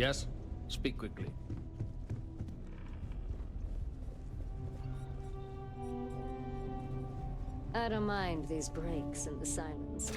Yes? Speak quickly. I don't mind these breaks in the silence.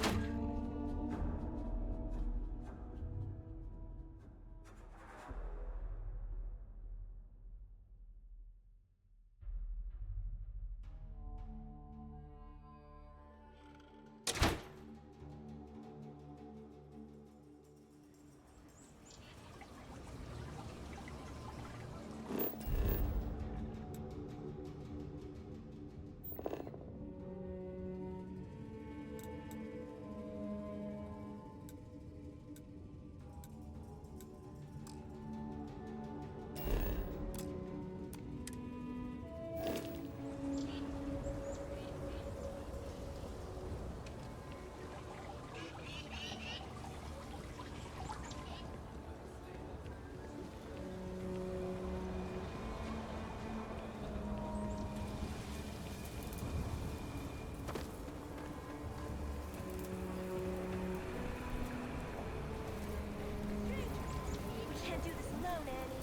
We can't do this alone, Annie.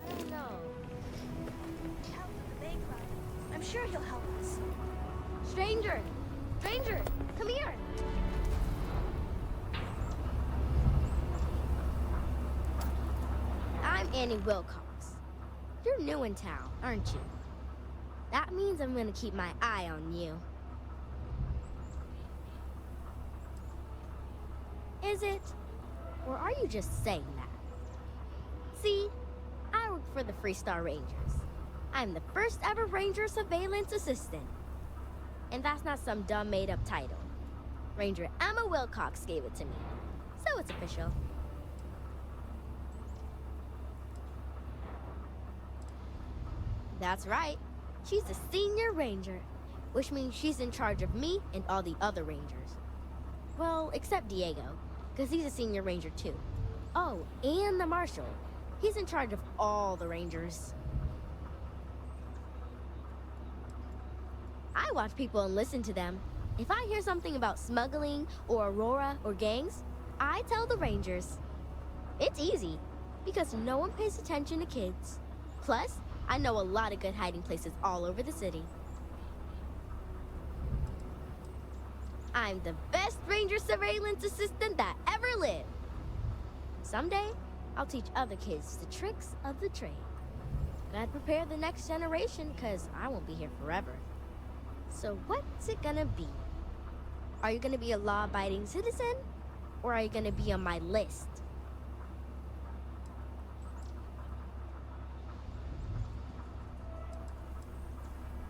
I don't know. Help with the Bay Club. I'm sure he'll help us. Stranger! Stranger! Come here! I'm Annie Wilcox. You're new in town, aren't you? That means I'm gonna keep my eye on you. Is it? Or are you just saying that? See, I work for the Freestar Rangers. I'm the first ever Ranger Surveillance Assistant. And that's not some dumb made-up title. Ranger Emma Wilcox gave it to me. So it's official. That's right. She's a senior ranger, which means she's in charge of me and all the other rangers. Well, except Diego, because he's a senior ranger too. Oh, and the marshal. He's in charge of all the rangers. I watch people and listen to them. If I hear something about smuggling or Aurora or gangs, I tell the rangers. It's easy, because no one pays attention to kids. Plus, I know a lot of good hiding places all over the city. I'm the best Ranger Surveillance Assistant that ever lived. Someday, I'll teach other kids the tricks of the trade. Gotta prepare the next generation, because I won't be here forever. So what's it gonna be? Are you gonna be a law-abiding citizen? Or are you gonna be on my list?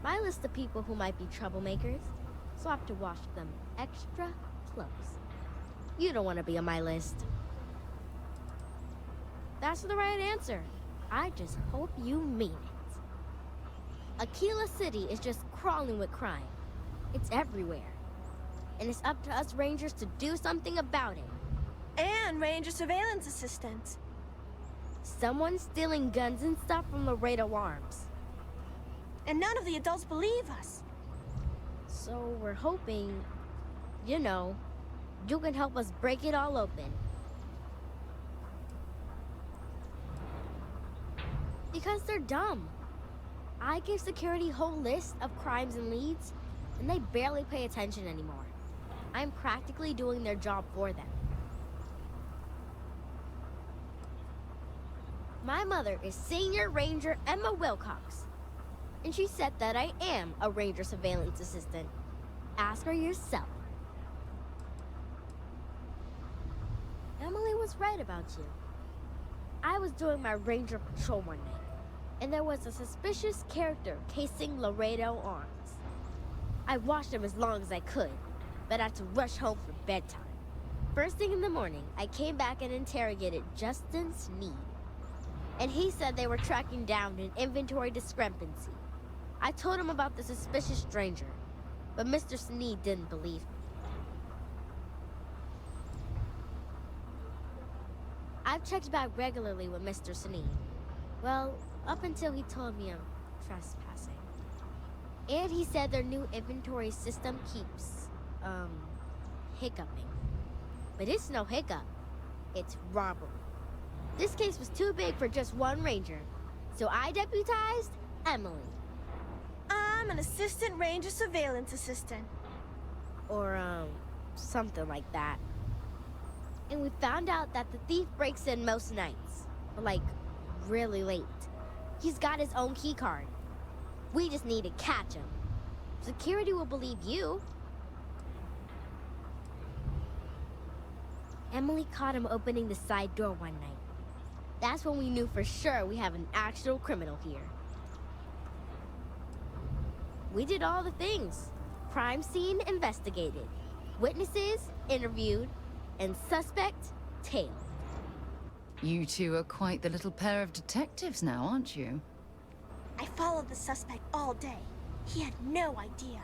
My list of people who might be troublemakers, so I have to watch them extra close. You don't want to be on my list. That's the right answer. I just hope you mean it. Aquila City is just crawling with crime. It's everywhere. And it's up to us Rangers to do something about it. And Ranger Surveillance Assistants. Someone's stealing guns and stuff from Laredo Arms. And none of the adults believe us. So we're hoping, you know, you can help us break it all open. Because they're dumb. I give security a whole list of crimes and leads, and they barely pay attention anymore. I'm practically doing their job for them. My mother is Senior Ranger Emma Wilcox, and she said that I am a Ranger Surveillance Assistant. Ask her yourself. Emily was right about you. I was doing my Ranger patrol one night, and there was a suspicious character casing Laredo Arms. I watched him as long as I could, but I had to rush home for bedtime. First thing in the morning, I came back and interrogated Justin Sneed. And he said they were tracking down an inventory discrepancy. I told him about the suspicious stranger, but Mr. Sneed didn't believe me. I've checked back regularly with Mr. Sinine. Well, up until he told me I'm trespassing. And he said their new inventory system keeps, hiccuping. But it's no hiccup. It's robbery. This case was too big for just one ranger, so I deputized Emily. I'm an assistant ranger surveillance assistant. Or, something like that. And we found out that the thief breaks in most nights, but like, really late. He's got his own key card. We just need to catch him. Security will believe you. Emily caught him opening the side door one night. That's when we knew for sure we have an actual criminal here. We did all the things. Crime scene investigated. Witnesses interviewed. And suspect tailed. You two are quite the little pair of detectives now, aren't you? I followed the suspect all day. He had no idea.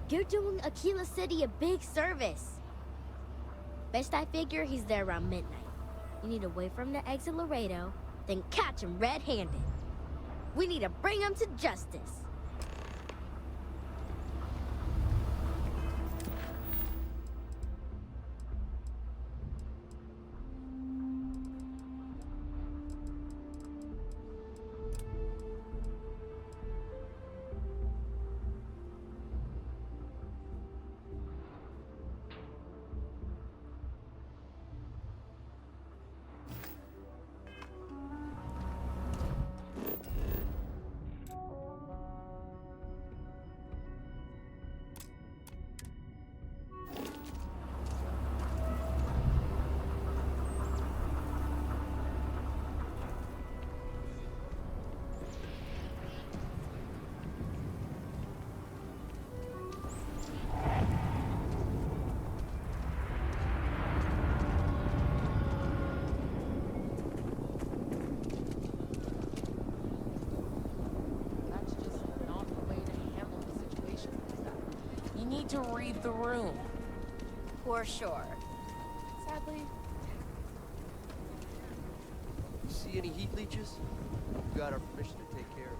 You're doing Aquila City a big service. Best I figure he's there around midnight. You need to wait for him to exit Laredo, then catch him red-handed. We need to bring him to justice. To read the room. For sure. Sadly. See any heat leeches? You got our permission to take care of it.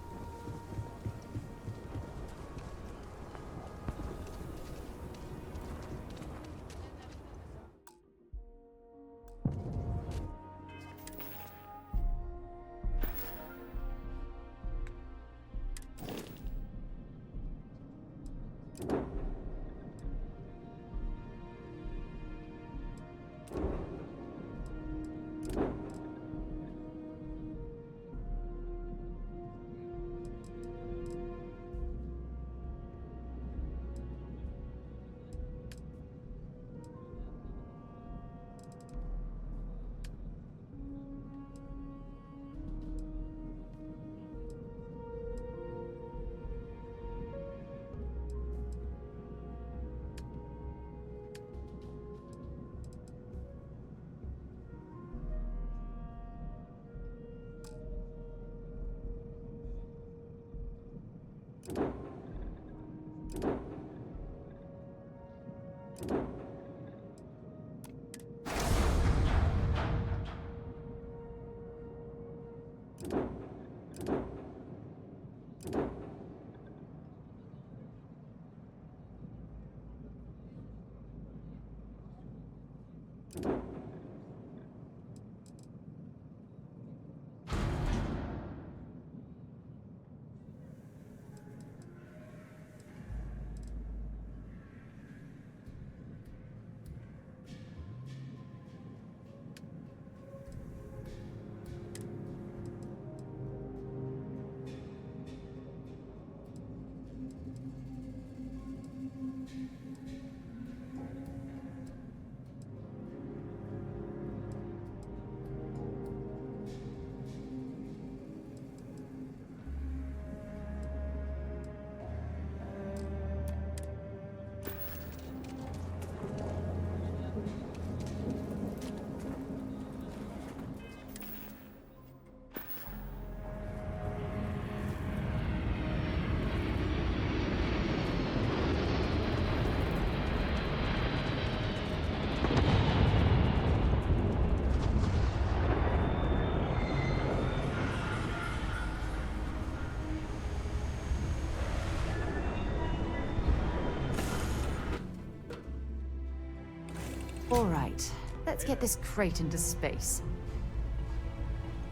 All right, let's get this crate into space.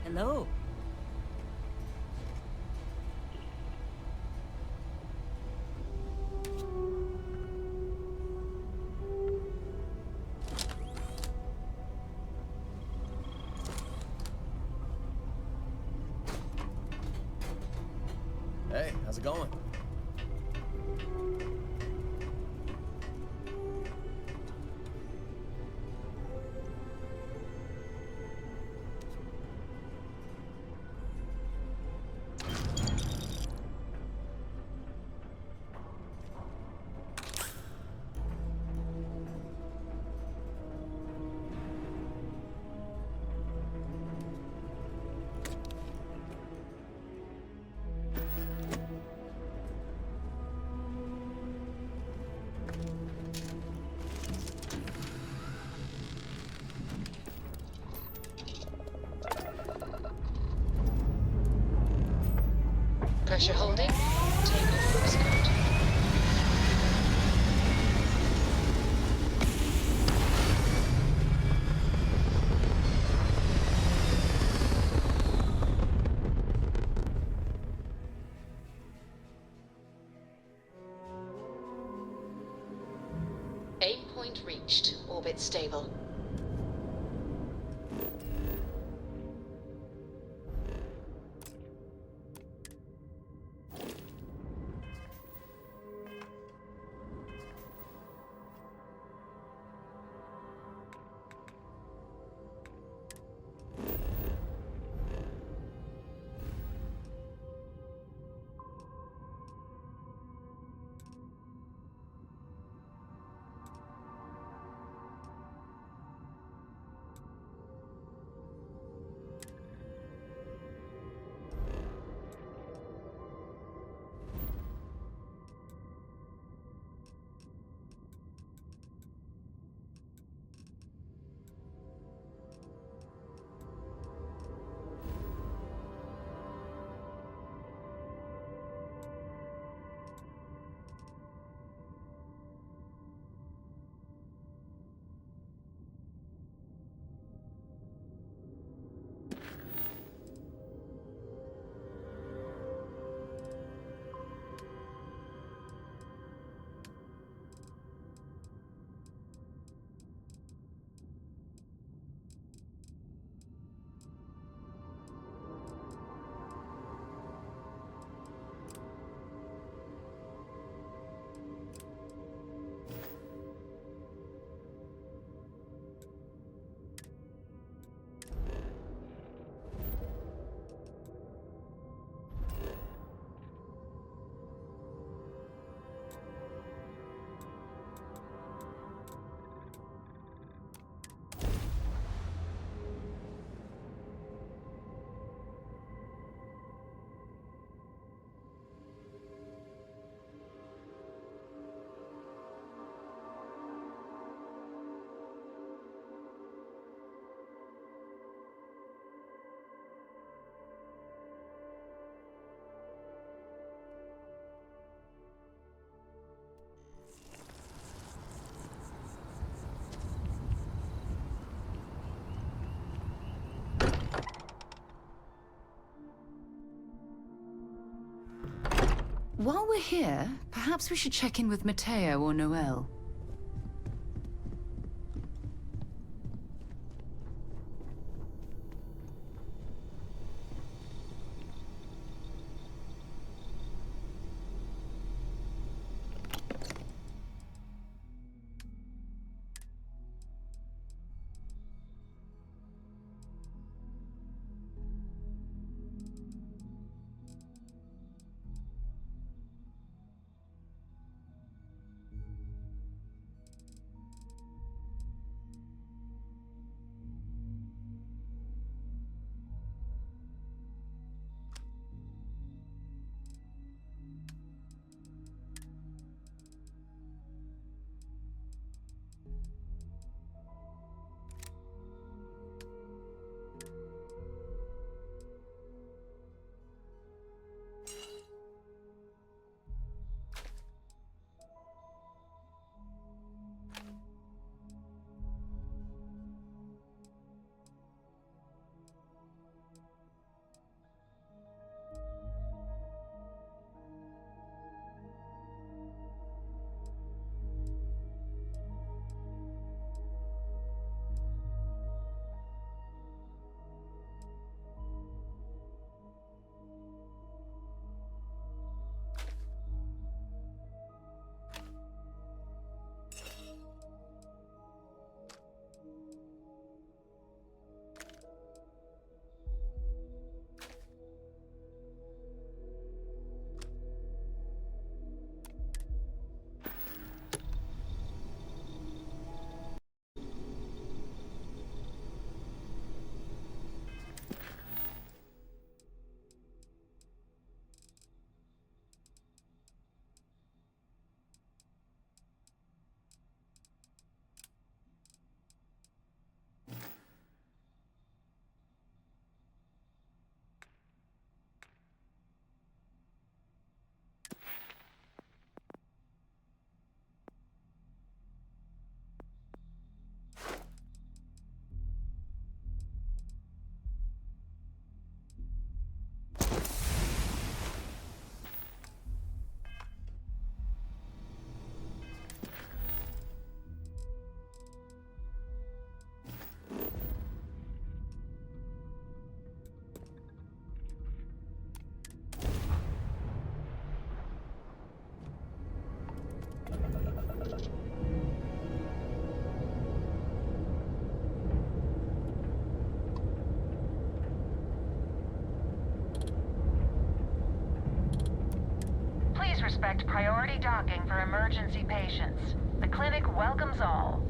Hello. Hey, how's it going? Pressure holding. Takeoff looks good. Aim point reached. Orbit stable. While we're here, perhaps we should check in with Matteo or Noel. respect priority docking for emergency patients. The clinic welcomes all.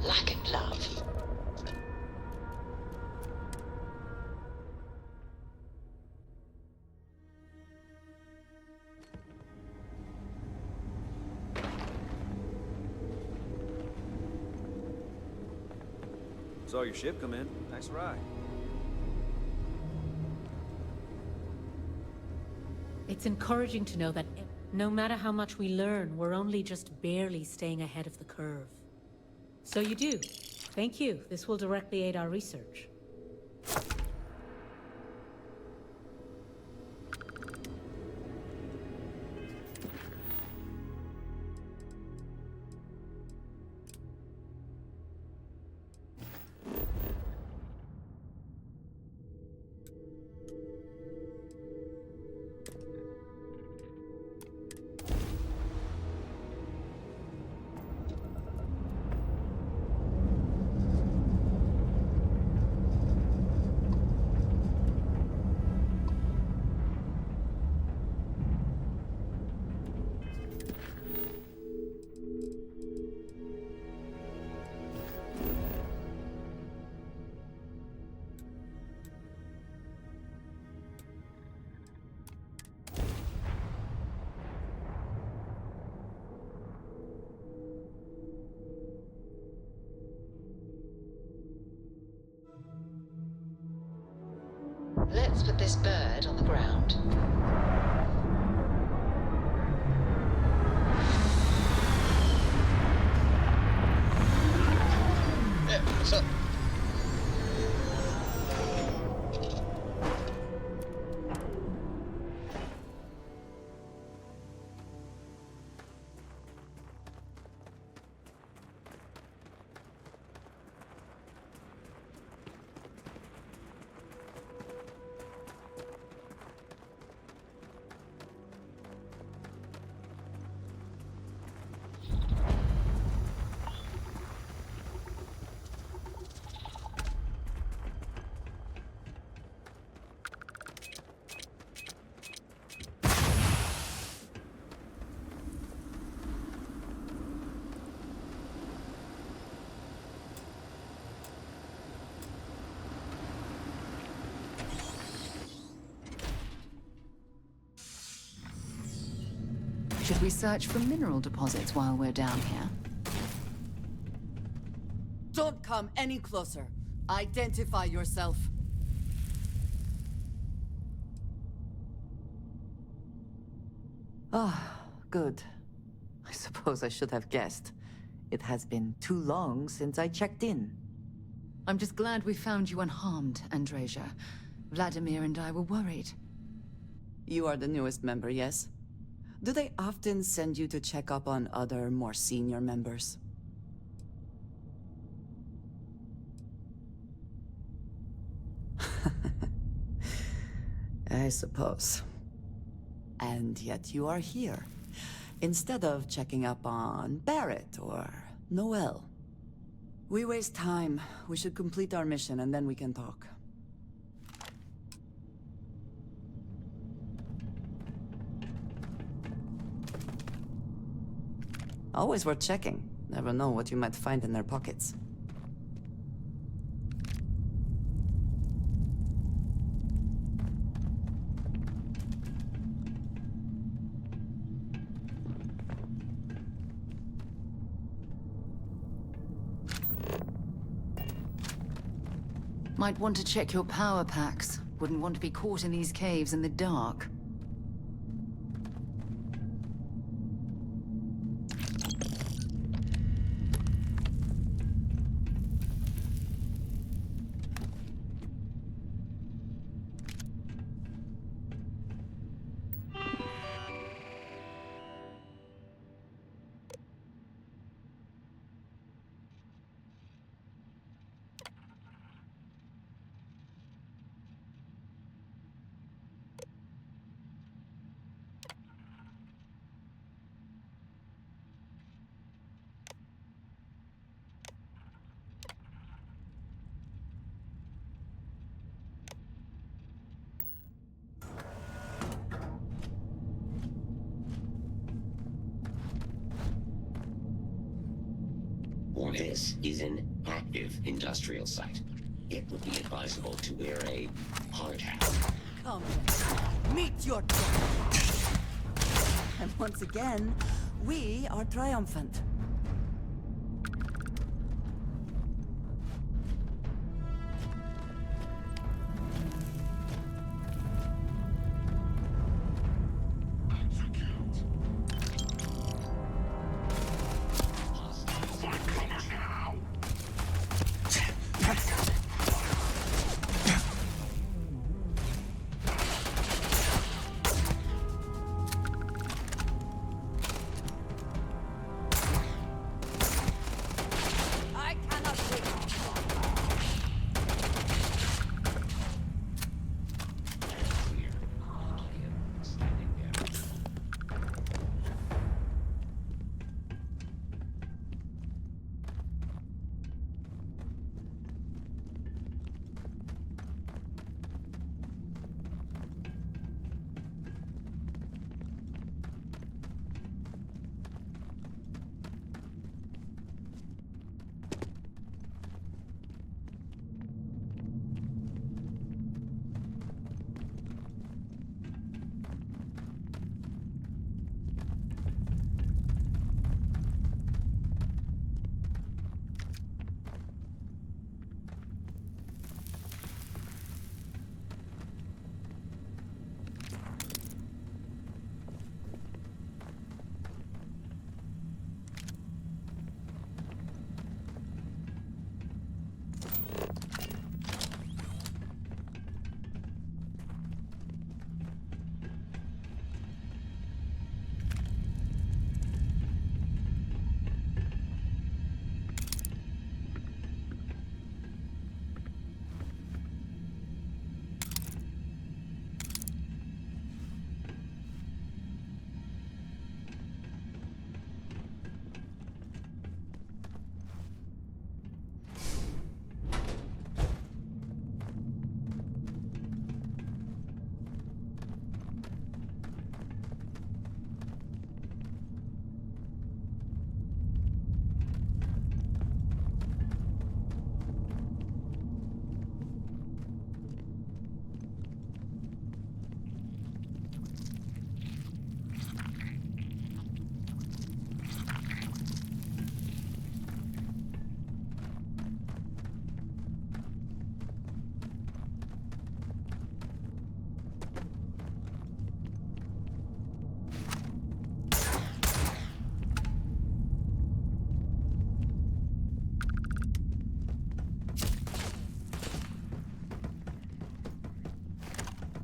Like a glove. Saw your ship come in. Nice ride. It's encouraging to know that no matter how much we learn, we're only just barely staying ahead of the curve. So you do. Thank you. This will directly aid our research. Let's put this bird on the ground. Yeah, what's up? Should we search for mineral deposits while we're down here? Don't come any closer. Identify yourself. Ah, good. I suppose I should have guessed. It has been too long since I checked in. I'm just glad we found you unharmed, Andreja. Vladimir and I were worried. You are the newest member, yes? Do they often send you to check up on other, more senior members? I suppose. And yet you are here, instead of checking up on Barrett or Noel. We waste time. We should complete our mission and then we can talk. Always worth checking. Never know what you might find in their pockets. Might want to check your power packs. Wouldn't want to be caught in these caves in the dark. This is an active industrial site. It would be advisable to wear a hard hat. Come then. Meet your death. And once again, we are triumphant.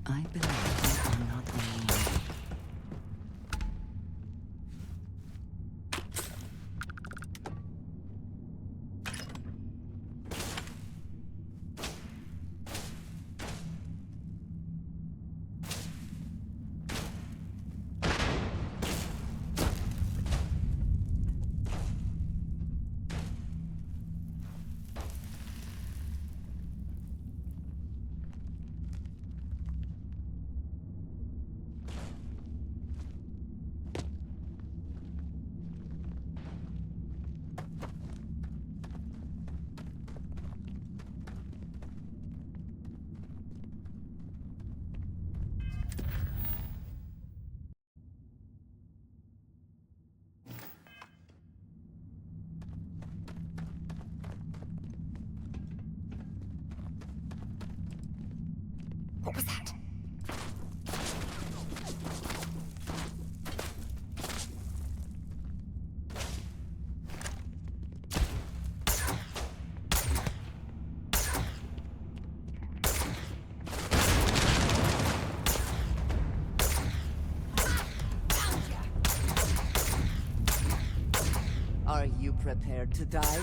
I believe I am not alone. What was that? Are you prepared to die?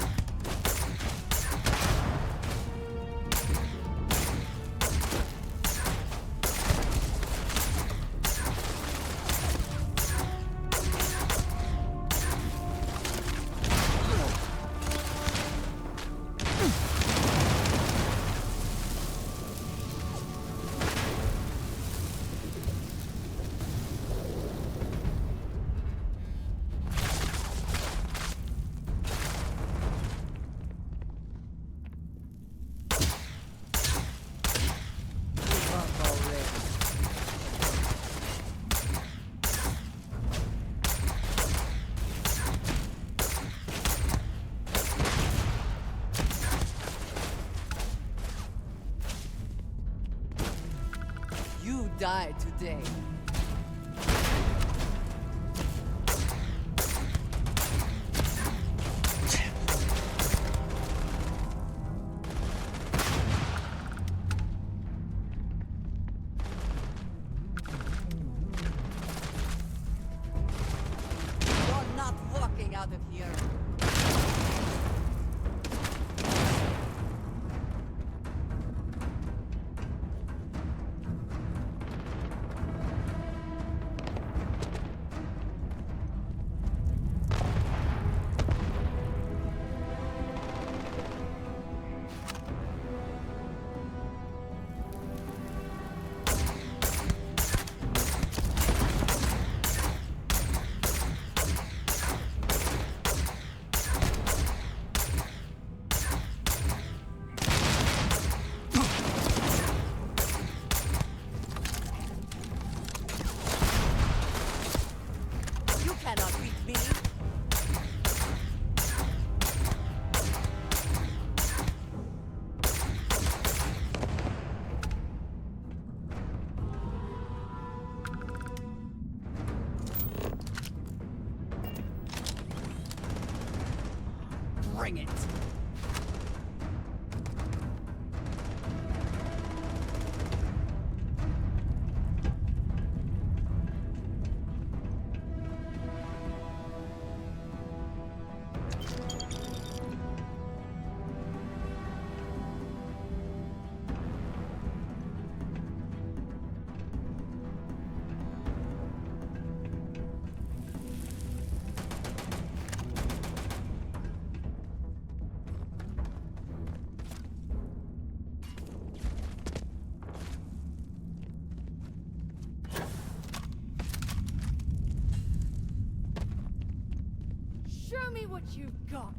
die today. You're not walking out of here. You cannot beat me. Bring it. Show me what you've got.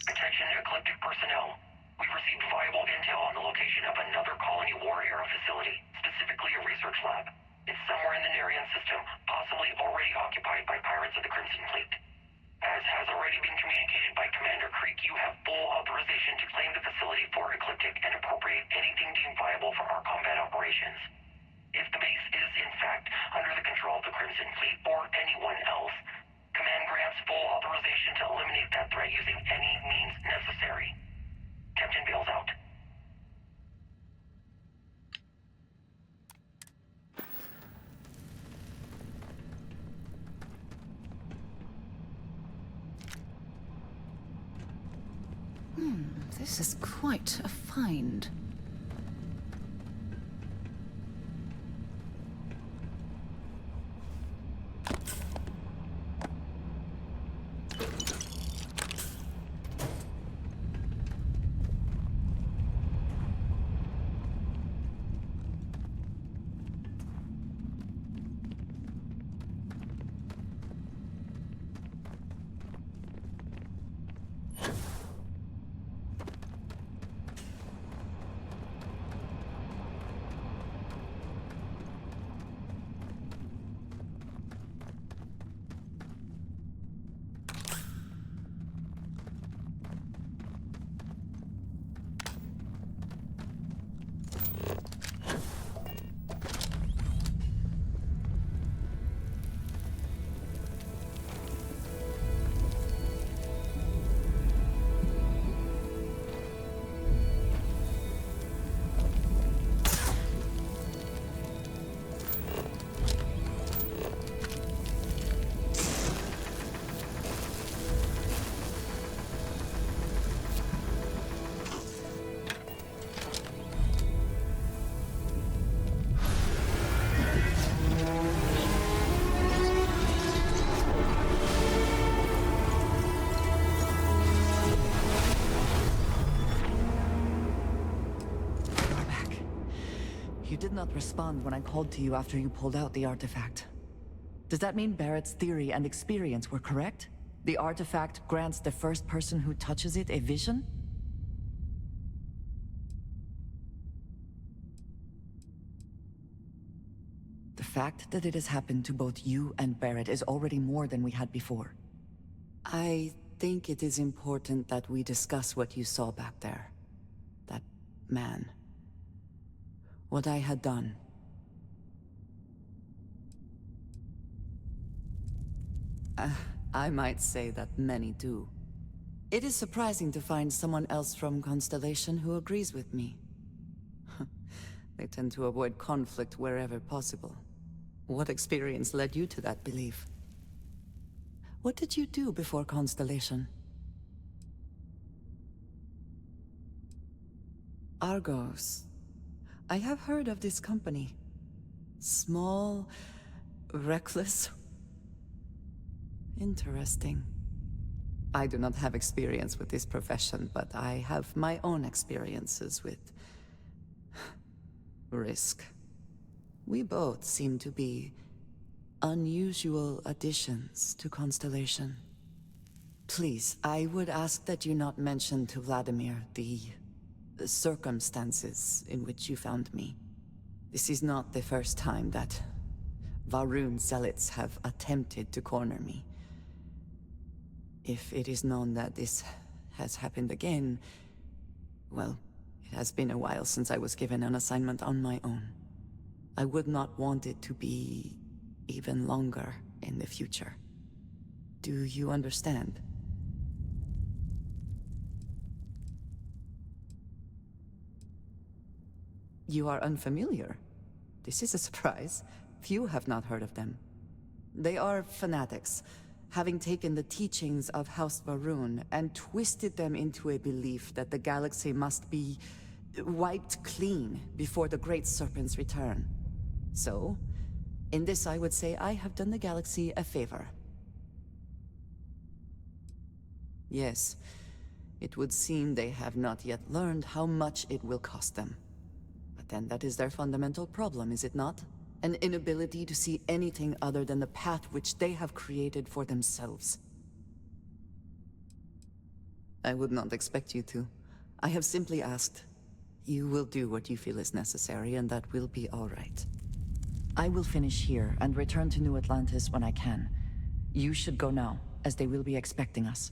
Attention Ecliptic personnel. We've received viable intel on the location of another colony war era facility, specifically a research lab. It's somewhere in the Nerian system, possibly already occupied by pirates of the Crimson Fleet. As has already been communicated by Commander Creek, you have full authorization to claim the facility for Ecliptic and appropriate anything deemed viable for our combat operations. If the base is, in fact, under the control of the Crimson Fleet or anyone else, Command grants full authorization to eliminate that threat using any means necessary. Captain Bale's out. This is quite a find. did not respond when I called to you after you pulled out the artifact. Does that mean Barrett's theory and experience were correct? The artifact grants the first person who touches it a vision? The fact that it has happened to both you and Barrett is already more than we had before. I think it is important that we discuss what you saw back there. That man. What I had done. I might say that many do. It is surprising to find someone else from Constellation who agrees with me. They tend to avoid conflict wherever possible. What experience led you to that belief? What did you do before Constellation? Argos. I have heard of this company. Small, reckless. Interesting. I do not have experience with this profession, but I have my own experiences with risk. We both seem to be unusual additions to Constellation. Please, I would ask that you not mention to Vladimir the circumstances in which you found me. This is not the first time that Va'ruun zealots have attempted to corner me. If it is known that this has happened again, well, it has been a while since I was given an assignment on my own. I would not want it to be even longer in the future. Do you understand? You are unfamiliar. This is a surprise. Few have not heard of them. They are fanatics, having taken the teachings of House Va'ruun and twisted them into a belief that the galaxy must be wiped clean before the Great Serpent's return. So, in this I would say I have done the galaxy a favor. Yes, it would seem they have not yet learned how much it will cost them. But then that is their fundamental problem, is it not? An inability to see anything other than the path which they have created for themselves. I would not expect you to. I have simply asked. You will do what you feel is necessary, and that will be all right. I will finish here and return to New Atlantis when I can. You should go now, as they will be expecting us.